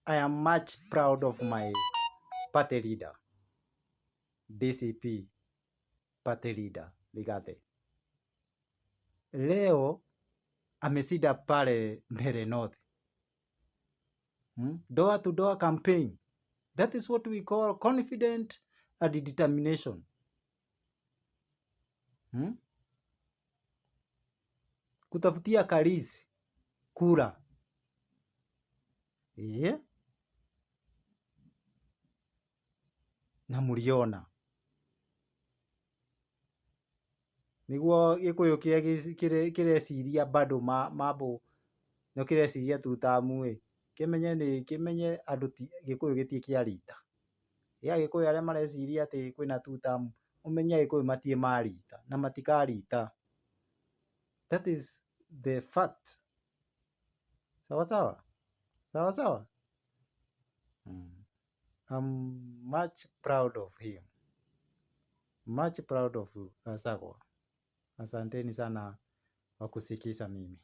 I am much proud of my party leader, DCP party leader Rigathi. Leo ameshinda pale Mbeere North. Door to door campaign. That is what we call confident and determination. Kutafutia Kalisi kura. Na muriona niguo Gikuyu kireciria bado mambo no kireciria tutamu kimenye andu Gikuyu gitie kiarita ya Gikuyu aria mareciria ati kwina tutamu umenye Gikuyu matie marita na matikarita. That is the fact. Sawa sawa. I'm much proud of him. Much proud of Gachagua. Asanteni sana kwa kusikiza mimi.